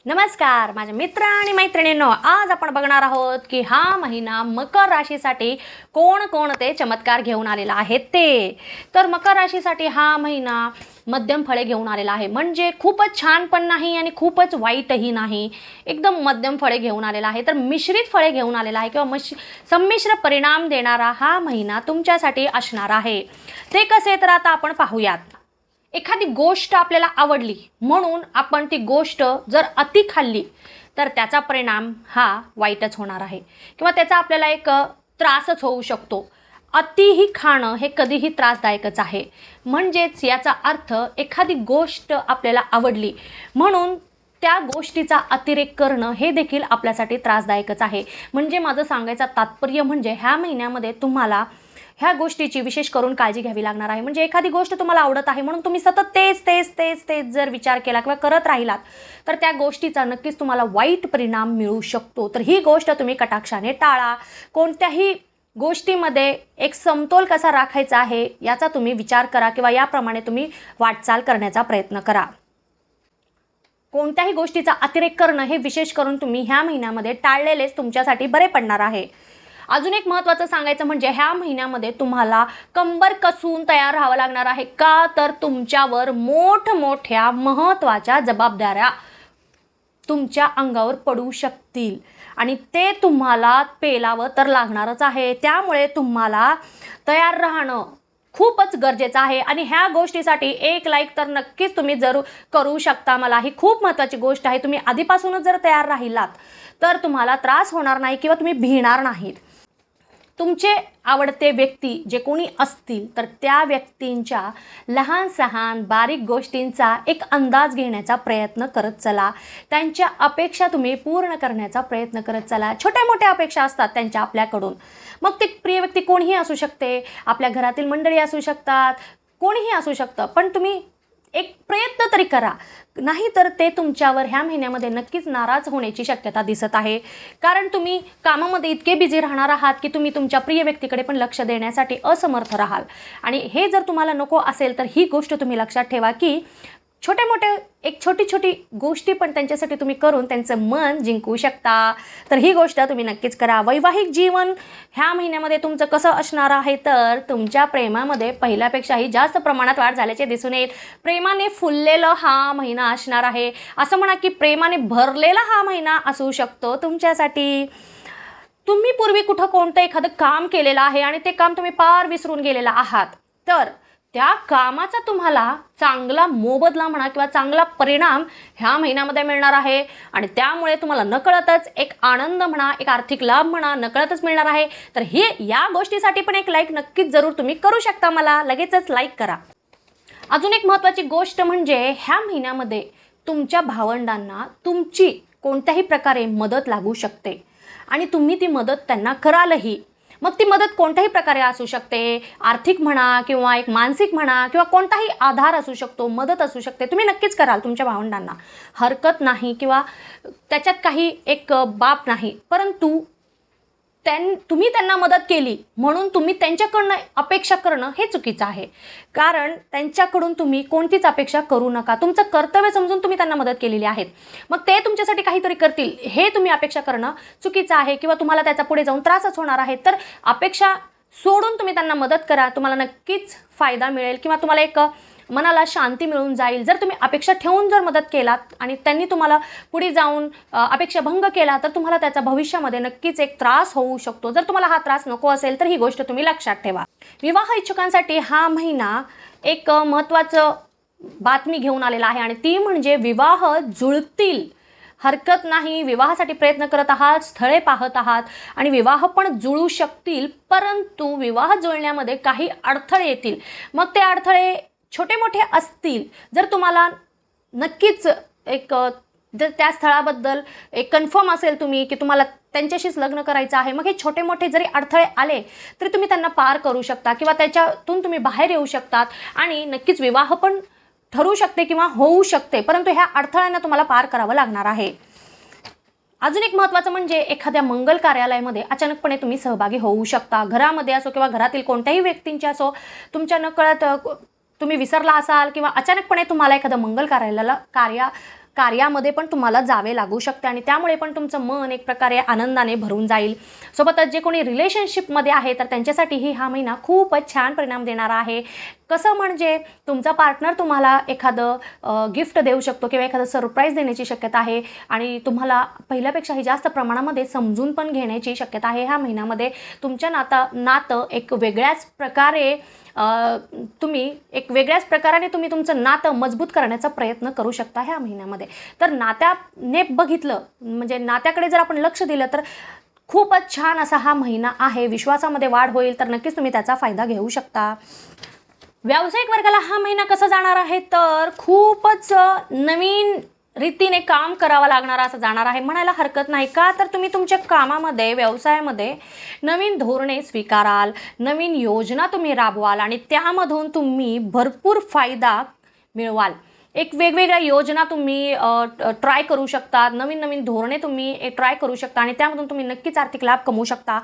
नमस्कार माझ्या मित्र आणि मैत्रिणींनो, आज आपण बघणार आहोत की हा महिना मकर राशीसाठी कोणकोणते चमत्कार घेऊन आलेला आहे ते. तर मकर राशीसाठी हा महिना मध्यम फळे घेऊन आलेला आहे, म्हणजे खूपच छान पण नाही आणि खूपच वाईटही नाही, एकदम मध्यम फळे घेऊन आलेला आहे. तर मिश्रित फळे घेऊन आलेला आहे किंवा संमिश्र परिणाम देणारा हा महिना तुमच्यासाठी असणार आहे. ते कसे तर आता आपण पाहूयात. एखादी गोष्ट आपल्याला आवडली म्हणून आपण ती गोष्ट जर अति खाल्ली तर त्याचा परिणाम हा वाईटच होणार आहे किंवा त्याचा आपल्याला एक त्रासच होऊ शकतो. अतिही खाणं हे कधीही त्रासदायकच आहे. म्हणजेच याचा अर्थ एखादी गोष्ट आपल्याला आवडली म्हणून त्या गोष्टीचा अतिरेक करणं हे देखील आपल्यासाठी त्रासदायकच आहे. म्हणजे माझं सांगायचं तात्पर्य म्हणजे ह्या महिन्यामध्ये तुम्हाला ह्या गोष्टीची विशेष करून काळजी घ्यावी लागणार आहे. म्हणजे एखादी गोष्ट तुम्हाला आवडत आहे म्हणून तुम्ही सतत तेच जर विचार केला किंवा करत राहिलात तर त्या गोष्टीचा नक्कीच तुम्हाला वाईट परिणाम मिळू शकतो. तर ही गोष्ट तुम्ही कटाक्षाने टाळा. कोणत्याही गोष्टीमध्ये एक समतोल कसा राखायचा आहे याचा तुम्ही विचार करा किंवा याप्रमाणे तुम्ही वाटचाल करण्याचा प्रयत्न करा. कोणत्याही गोष्टीचा अतिरेक करणं हे विशेष करून तुम्ही ह्या महिन्यामध्ये टाळलेलेच तुमच्यासाठी बरे पडणार आहे. अजून एक महत्त्वाचं सांगायचं म्हणजे ह्या महिन्यामध्ये तुम्हाला कंबर कसून तयार राहावं लागणार आहे. का तर तुमच्यावर मोठमोठ्या महत्त्वाच्या जबाबदाऱ्या तुमच्या अंगावर पडू शकतील आणि ते तुम्हाला पेलावं तर लागणारच आहे. त्यामुळे तुम्हाला तयार राहणं खूपच गरजेचं आहे आणि ह्या गोष्टीसाठी एक लाईक तर नक्कीच तुम्ही जरूर करू शकता. मला ही खूप महत्त्वाची गोष्ट आहे. तुम्ही आधीपासूनच जर तयार राहिलात तर तुम्हाला त्रास होणार नाही किंवा तुम्ही भिणार नाहीत. तुमचे आवडते व्यक्ती जे कोणी असतील तर त्या व्यक्तींच्या लहान सहान बारीक गोष्टींचा एक अंदाज घेण्याचा प्रयत्न करत चला. त्यांच्या अपेक्षा तुम्ही पूर्ण करण्याचा प्रयत्न करत चला. छोट्या मोठ्या अपेक्षा असतात त्यांच्या आपल्याकडून. मग ते प्रिय व्यक्ती कोणीही असू शकते, आपल्या घरातील मंडळी असू शकतात, कोणीही असू शकतं. पण तुम्ही एक प्रयत्न तरी करा, नाहीतर ते तुमच्यावर ह्या महिन्यामध्ये नक्कीच नाराज होण्याची शक्यता दिसत आहे. कारण तुम्ही कामामध्ये इतके बिझी राहणार आहात की तुम्ही तुमच्या प्रिय व्यक्तीकडे पण लक्ष देण्यासाठी असमर्थ राहाल. आणि हे जर तुम्हाला नको असेल तर ही गोष्ट तुम्ही लक्षात ठेवा की छोटे मोठे एक छोटी गोष्टी पण त्यांच्यासाठी तुम्ही करून त्यांचं मन जिंकू शकता. तर ही गोष्ट तुम्ही नक्कीच करा. वैवाहिक जीवन ह्या महिन्यामध्ये तुमचं कसं असणार आहे तर तुमच्या प्रेमामध्ये पहिल्यापेक्षाही जास्त प्रमाणात वाढ झाल्याचे दिसून येईल. प्रेमाने फुललेलं हा महिना असणार आहे. असं म्हणा की प्रेमाने भरलेला हा महिना असू शकतो तुमच्यासाठी. तुम्ही पूर्वी कुठं कोणतं एखादं काम केलेलं आहे आणि ते काम तुम्ही पार विसरून गेलेला आहात तर त्या कामाचा तुम्हाला चांगला मोबदला म्हणा किंवा चांगला परिणाम ह्या महिन्यामध्ये मिळणार आहे आणि त्यामुळे तुम्हाला नकळतच एक आनंद म्हणा, एक आर्थिक लाभ म्हणा नकळतच मिळणार आहे. तर हे या गोष्टीसाठी पण एक लाईक नक्कीच जरूर तुम्ही करू शकता. मला लगेचच लाईक करा. अजून एक महत्त्वाची गोष्ट म्हणजे ह्या महिन्यामध्ये तुमच्या भावंडांना तुमची कोणत्याही प्रकारे मदत लागू शकते आणि तुम्ही ती मदत त्यांना करालही. मग ती मदत कोणत्याही प्रकारे असू शकते, आर्थिक म्हणा किंवा एक मानसिक म्हणा किंवा कोणताही आधार असू शकतो, मदत असू शकते. तुम्ही नक्कीच कराल तुमच्या भावंडांना, हरकत नाही किंवा त्याच्यात काही एक बाब नाही. परंतु तुम्ही त्यांना मदत केली म्हणून तुम्ही त्यांच्याकडनं अपेक्षा करणं हे चुकीचं आहे. कारण त्यांच्याकडून तुम्ही कोणतीच अपेक्षा करू नका. तुमचं कर्तव्य समजून तुम्ही त्यांना मदत केलेली आहे, मग ते तुमच्यासाठी काहीतरी करतील हे तुम्ही अपेक्षा करणं चुकीचं आहे किंवा तुम्हाला त्याचा पुढे जाऊन त्रासच होणार आहे. तर अपेक्षा सोडून तुम्ही त्यांना मदत करा. तुम्हाला नक्कीच फायदा मिळेल किंवा तुम्हाला एक मनाला शांती मिळून जाईल. जर तुम्ही अपेक्षा ठेवून जर मदत केलात आणि त्यांनी तुम्हाला पुढे जाऊन अपेक्षा भंग केला तर तुम्हाला त्याचा भविष्यामध्ये नक्कीच एक त्रास होऊ शकतो. जर तुम्हाला हा त्रास नको असेल तर ही गोष्ट तुम्ही लक्षात ठेवा. विवाह इच्छुकांसाठी हा महिना एक महत्त्वाचं बातमी घेऊन आलेला आहे आणि ती म्हणजे विवाह जुळतील. हरकत नाही, विवाहासाठी प्रयत्न करत आहात, स्थळे पाहत आहात आणि विवाह पण जुळू शकतील. परंतु विवाह जुळण्यामध्ये काही अडथळे येतील. मग ते अडथळे छोटे मोठे असतील. जर तुम्हाला नक्कीच एक जर त्या स्थळाबद्दल एक कन्फर्म असेल तुम्ही की तुम्हाला त्यांच्याशीच लग्न करायचं आहे, मग हे छोटे मोठे जरी अडथळे आले तरी तुम्ही त्यांना पार करू शकता किंवा त्याच्यातून तुम्ही बाहेर येऊ शकतात आणि नक्कीच विवाह पण ठरू शकते किंवा होऊ शकते. परंतु ह्या अडथळ्यांना तुम्हाला पार करावं लागणार आहे. अजून एक महत्त्वाचं म्हणजे एखाद्या मंगल कार्यालयामध्ये अचानकपणे तुम्ही सहभागी होऊ शकता. घरामध्ये असो किंवा घरातील कोणत्याही व्यक्तींच्या असो, तुमच्या नकळत तुम्ही विसरला असाल किंवा अचानकपणे तुम्हाला एखादं मंगल कार्यामध्ये पण तुम्हाला जावे लागू शकते आणि त्यामुळे पण तुमचं मन एक प्रकारे आनंदाने भरून जाईल. सोबतच जे कोणी रिलेशनशिपमध्ये आहे तर त्यांच्यासाठीही हा महिना खूपच छान परिणाम देणारा आहे. कसं म्हणजे तुमचा पार्टनर तुम्हाला एखादं गिफ्ट देऊ शकतो किंवा एखादं सरप्राईज देण्याची शक्यता आहे आणि तुम्हाला पहिल्यापेक्षाही जास्त प्रमाणामध्ये समजून पण घेण्याची शक्यता आहे. ह्या महिन्यामध्ये तुमच्या नातं एक वेगळ्याच प्रकारे तुम्ही तुमचं नातं मजबूत करण्याचा प्रयत्न करू शकता ह्या महिन्यामध्ये. तर नात्याने बघितलं म्हणजे नात्याकडे जर आपण लक्ष दिलं तर खूपच छान असा हा महिना आहे. विश्वासामध्ये वाढ होईल तर नक्कीच तुम्ही त्याचा फायदा घेऊ शकता. व्यावसायिक वर्गाला हा महिना कसा जाणार आहे तर खूपच नवीन रीतीने काम करावं लागणार असं जाणार आहे म्हणायला हरकत नाही. का तर तुम्ही तुमच्या कामामध्ये व्यवसायामध्ये नवीन धोरणे स्वीकाराल, नवीन योजना तुम्ही राबवाल आणि त्यामधून तुम्ही भरपूर फायदा मिळवाल. एक वेगवेगळ्या योजना तुम्ही ट्राय करू शकता, नवीन नवीन धोरणे तुम्ही ट्राय करू शकता आणि त्यामधून तुम्ही नक्कीच आर्थिक लाभ कमवू शकता.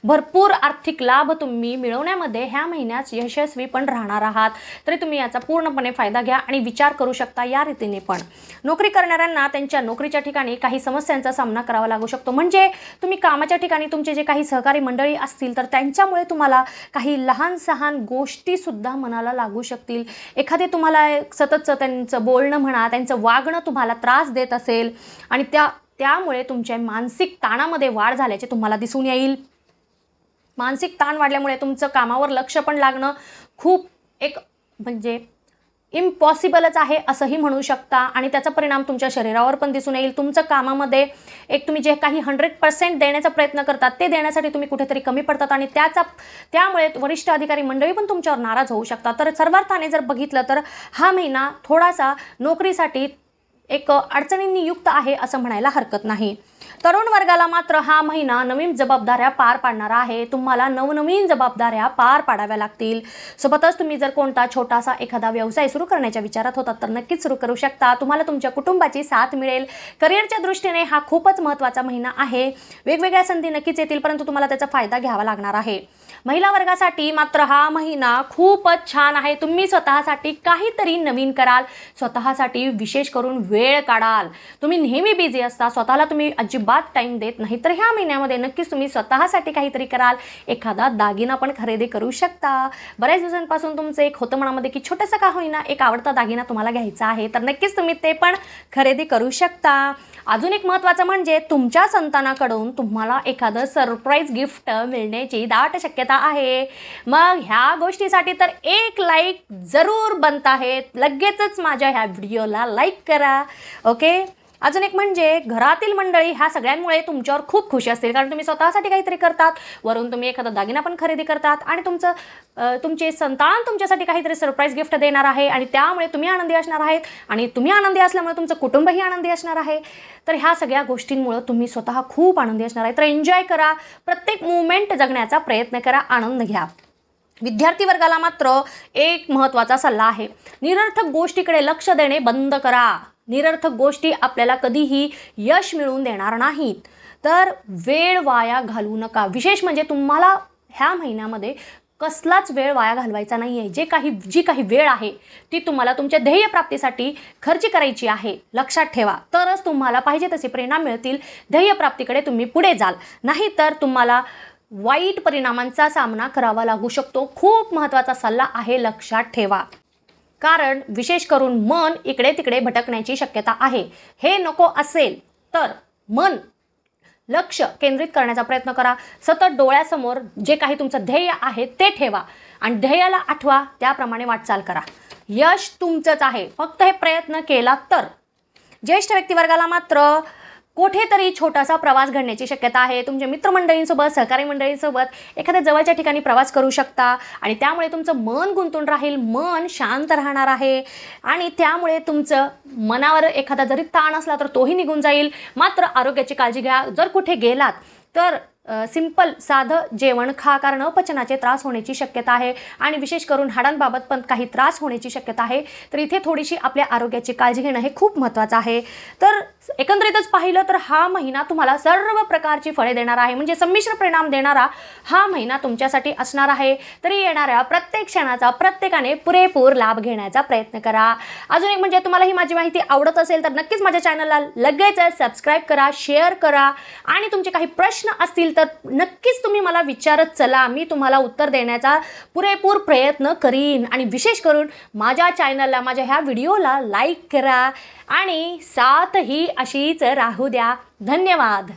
भरपूर आर्थिक लाभ तुम्ही मिळवण्यामध्ये ह्या महिन्यात यशस्वी पण राहणार आहात. तरी तुम्ही याचा पूर्णपणे फायदा घ्या आणि विचार करू शकता या रीतीने पण. नोकरी करणाऱ्यांना त्यांच्या नोकरीच्या ठिकाणी काही समस्यांचा सामना करावा लागू शकतो. म्हणजे तुम्ही कामाच्या ठिकाणी तुमचे जे काही सहकारी मंडळी असतील तर त्यांच्यामुळे तुम्हाला काही लहान सहान गोष्टीसुद्धा मनाला लागू शकतील. एखादे तुम्हाला सततचं त्यांचं बोलणं म्हणा, त्यांचं वागणं तुम्हाला त्रास देत असेल आणि त्यामुळे तुमच्या मानसिक ताणामध्ये वाढ झाल्याचे तुम्हाला दिसून येईल. मानसिक ताण वाढल्यामुळे तुमचं कामावर लक्ष पण लागणं खूप एक म्हणजे इम्पॉसिबलच आहे असंही म्हणू शकता आणि त्याचा परिणाम तुमच्या शरीरावर पण दिसून येईल. तुमचं कामामध्ये एक तुम्ही जे काही 100% देण्याचा प्रयत्न करतात ते देण्यासाठी तुम्ही कुठेतरी कमी पडतात आणि त्यामुळे वरिष्ठ अधिकारी मंडळी पण तुमच्यावर नाराज होऊ शकतात. तर सर्वार्थाने जर बघितलं तर हा महिना थोडासा नोकरीसाठी एक अडचणींनी युक्त आहे असं म्हणायला हरकत नाही. तरुण वर्गाला मात्र हा महिना नवीन जबाबदाऱ्या पार पाडणारा आहे. तुम्हाला नवनवीन जबाबदाऱ्या पार पाडाव्या लागतील. सोबतच तुम्ही जर कोणता छोटासा एखादा व्यवसाय सुरू करण्याच्या विचारात होतात तर नक्कीच सुरू करू शकता. तुम्हाला तुमच्या कुटुंबाची साथ मिळेल. करिअरच्या दृष्टीने हा खूपच महत्त्वाचा महिना आहे. वेगवेगळ्या संधी नक्कीच येतील परंतु तुम्हाला त्याचा फायदा घ्यावा लागणार आहे. महिला वर्गासाठी मात्र हा महिना खूपच छान आहे. तुम्ही स्वतःसाठी काहीतरी नवीन कराल, स्वतःसाठी विशेष करून वेळ काढाल. तुम्ही नेहमी बिझी असता, स्वतःला तुम्ही अजिबात टाईम देत नाही तर ह्या महिन्यामध्ये नक्कीच तुम्ही स्वतःसाठी काहीतरी कराल. एखादा दागिना पण खरेदी करू शकता. बऱ्याच दिवसांपासून तुमचं एक होतं मनामध्ये की छोटंसं का होईना एक आवडता दागिना तुम्हाला घ्यायचा आहे तर नक्कीच तुम्ही ते पण खरेदी करू शकता. अजून एक महत्त्वाचं म्हणजे तुमच्या संतानाकडून तुम्हाला एखादं सरप्राईज गिफ्ट मिळण्याची दाट शक्यता आहे. मग ह्या गोष्टीसाठी तर एक लाईक जरूर बनत आहे. लगेचच माझ्या ह्या व्हिडिओला लाईक करा. ओके. अजून एक म्हणजे घरातील मंडळी ह्या सगळ्यांमुळे तुमच्यावर खूप खुश असतील कारण तुम्ही स्वतःसाठी काहीतरी करतात, वरून तुम्ही एखादा दागिना पण खरेदी करतात आणि तुमचे संतान तुमच्यासाठी काहीतरी सरप्राईज गिफ्ट देणार आहे आणि त्यामुळे तुम्ही आनंदी असणार आहेत आणि तुम्ही आनंदी असल्यामुळे तुमचं कुटुंबही आनंदी असणार आहे. तर ह्या सगळ्या गोष्टींमुळे तुम्ही स्वतः खूप आनंदी असणार आहे. तर एन्जॉय करा, प्रत्येक मुवमेंट जगण्याचा प्रयत्न करा, आनंद घ्या. विद्यार्थी वर्गाला मात्र एक महत्त्वाचा सल्ला आहे. निरर्थक गोष्टीकडे लक्ष देणे बंद करा. निरर्थक गोष्टी आपल्याला कधीही यश मिळवून देणार नाहीत. तर वेळ वाया घालवू नका. विशेष म्हणजे तुम्हाला ह्या महिन्यामध्ये कसलाच वेळ वाया घालवायचा नाही आहे. जी काही वेळ आहे ती तुम्हाला तुमच्या ध्येयप्राप्तीसाठी खर्च करायची आहे. लक्षात ठेवा. तरच तुम्हाला पाहिजे तसे परिणाम मिळतील. ध्येयप्राप्तीकडे तुम्ही पुढे जाल. नाहीतर तुम्हाला वाईट परिणामांचा सामना करावा लागू शकतो. खूप महत्त्वाचा सल्ला आहे, लक्षात ठेवा. कारण विशेष करून मन इकडे तिकडे भटकण्याची शक्यता आहे. हे नको असेल तर लक्ष केंद्रित करण्याचा प्रयत्न करा. सतत डोळ्यासमोर जे काही तुमचं ध्येय आहे ते ठेवा आणि ध्येयाला आठवा, त्याप्रमाणे वाटचाल करा. यश तुमचंच आहे, फक्त हे प्रयत्न केला तर. ज्येष्ठ व्यक्तिवर्गाला मात्र कुठेतरी छोटासा प्रवास घडण्याची शक्यता आहे. तुमच्या मित्रमंडळींसोबत, सहकारी मंडळींसोबत एखाद्या जवळच्या ठिकाणी प्रवास करू शकता आणि त्यामुळे तुमचं मन गुंतून राहील, मन शांत राहणार आहे आणि त्यामुळे तुमचं मनावर एखादा जरी ताण असला तर तोही निघून जाईल. मात्र आरोग्याची काळजी घ्या. जर कुठे गेलात तर सिंपल साधं जेवण खा, कारण अपचनाचे त्रास होण्याची शक्यता आहे आणि विशेष करून हाडांबाबत पण काही त्रास होण्याची शक्यता आहे. तर इथे थोडीशी आपल्या आरोग्याची काळजी घेणं हे खूप महत्त्वाचं आहे. तर एकंदरीतच पाहिलं तर हा महिना तुम्हाला सर्व प्रकारची फळे देणार आहे, म्हणजे संमिश्र परिणाम देणारा हा महिना तुमच्यासाठी असणार आहे. तरी येणाऱ्या प्रत्येक क्षणाचा प्रत्येकाने पुरेपूर लाभ घेण्याचा प्रयत्न करा. अजून एक म्हणजे तुम्हाला ही माझी माहिती आवडत असेल तर नक्कीच माझ्या चॅनलला लगेच सबस्क्राईब करा, शेअर करा आणि तुमचे काही प्रश्न असतील तर नक्कीच तुम्ही मला विचारत चला. मी तुम्हाला उत्तर देण्याचा पुरेपूर प्रयत्न करीन. आणि विशेष करून माझ्या चॅनलला, माझ्या ह्या व्हिडिओला लाईक करा आणि साथ ही अशीच राहू द्या. धन्यवाद.